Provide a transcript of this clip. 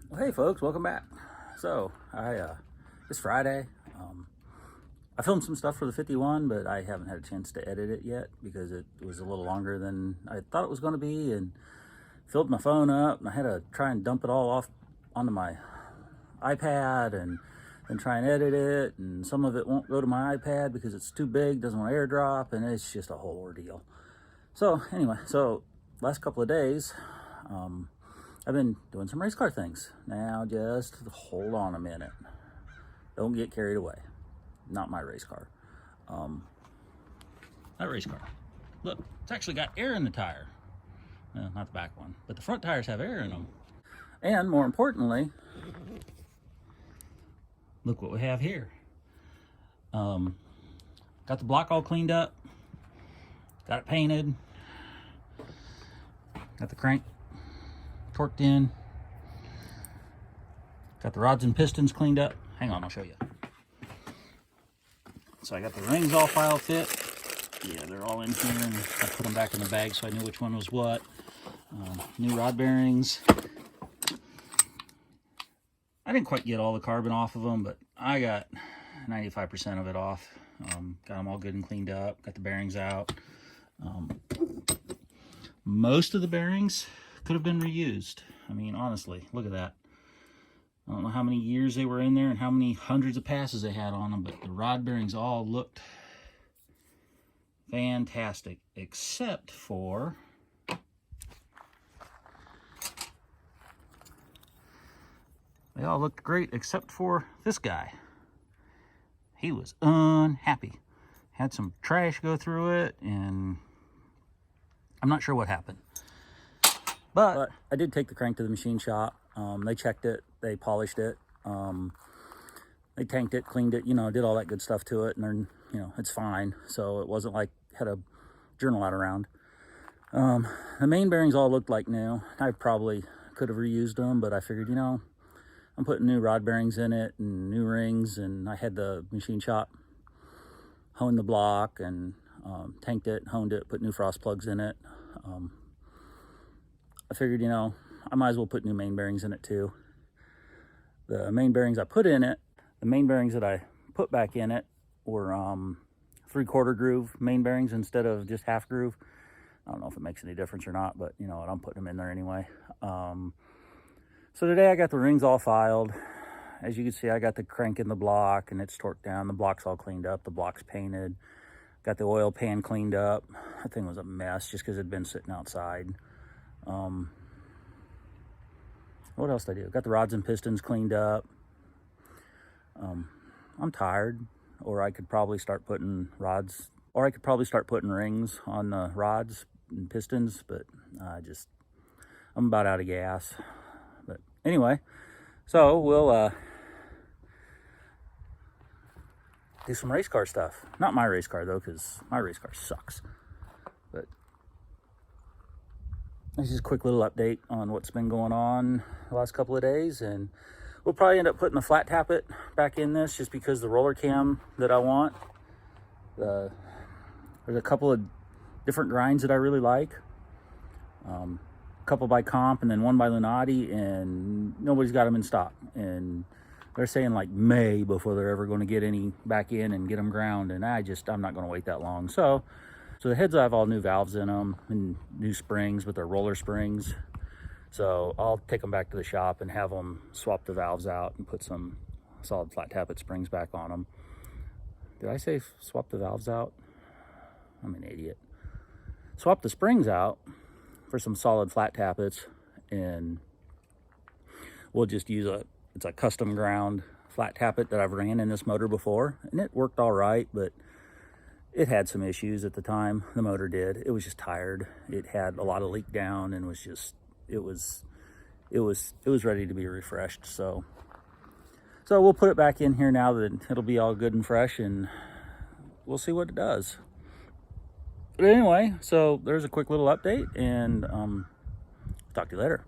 Well, hey folks, welcome back. So it's Friday. I filmed some stuff for the 51, but I haven't had a chance to edit it yet because it was a little longer than I thought it was going to be, and filled my phone up, and I had to try and dump it all off onto my iPad and then try and edit it, and some of it won't go to my iPad because it's too big, doesn't want to airdrop, and it's just a whole ordeal. So anyway, last couple of days, I've been doing some race car things. Now just hold on a minute. Don't get carried away. Not my race car. That race car. Look, it's actually got air in the tire. Well, not the back one, but the front tires have air in them. And more importantly, look what we have here. Got the block all cleaned up. Got it painted. Got the crank torqued in. Got the rods and pistons cleaned up. Hang on, I'll show you. So I got the rings all file fit. Yeah, they're all in here, and I put them back in the bag so I knew which one was what. New rod bearings. I didn't quite get all the carbon off of them, but I got 95% of it off. Got them all good and cleaned up. Got the bearings out. Most of the bearings could have been reused. I mean, honestly, look at that. I don't know how many years they were in there and how many hundreds of passes they had on them, but the rod bearings all looked fantastic, except for they all looked great except for this guy. He was unhappy. Had some trash go through it, and I'm not sure what happened. But I did take the crank to the machine shop. They checked it, they polished it, they tanked it, cleaned it, did all that good stuff to it, and then, it's fine. So it wasn't like had a journal out around. The main bearings all looked like new. I probably could have reused them, but I figured, I'm putting new rod bearings in it and new rings, and I had the machine shop hone the block and tanked it, honed it, put new frost plugs in it. I figured, I might as well put new main bearings in it too. The main bearings I put in it, the main bearings that I put back in it were 3/4 groove main bearings instead of just half groove. I don't know if it makes any difference or not, but you know what, I'm putting them in there anyway. So today I got the rings all filed. As you can see, I got the crank in the block and it's torqued down. The block's all cleaned up, the block's painted. Got the oil pan cleaned up. That thing was a mess just because it had been sitting outside. What else did I do? Got the rods and pistons cleaned up. I'm tired, or I could probably start putting rods, or I could probably start putting rings on the rods and pistons, but I'm about out of gas. But anyway, so we'll do some race car stuff. Not my race car though, because my race car sucks. But this is a quick little update on what's been going on the last couple of days, and we'll probably end up putting the flat tappet back in this just because the roller cam that I want. There's a couple of different grinds that I really like. A couple by Comp and then one by Lunati, and nobody's got them in stock. And they're saying like May before they're ever going to get any back in and get them ground, and I'm not going to wait that long. So the heads have all new valves in them and new springs with their roller springs. So I'll take them back to the shop and have them swap the valves out and put some solid flat tappet springs back on them. Did I say swap the valves out? I'm an idiot. Swap the springs out for some solid flat tappets, and we'll just use it's a custom ground flat tappet that I've ran in this motor before, and it worked all right, but it had some issues at the time. The motor did. It was just tired. It had a lot of leak down and was just, it was ready to be refreshed. So we'll put it back in here now that it'll be all good and fresh, and we'll see what it does. But anyway, so there's a quick little update, and talk to you later.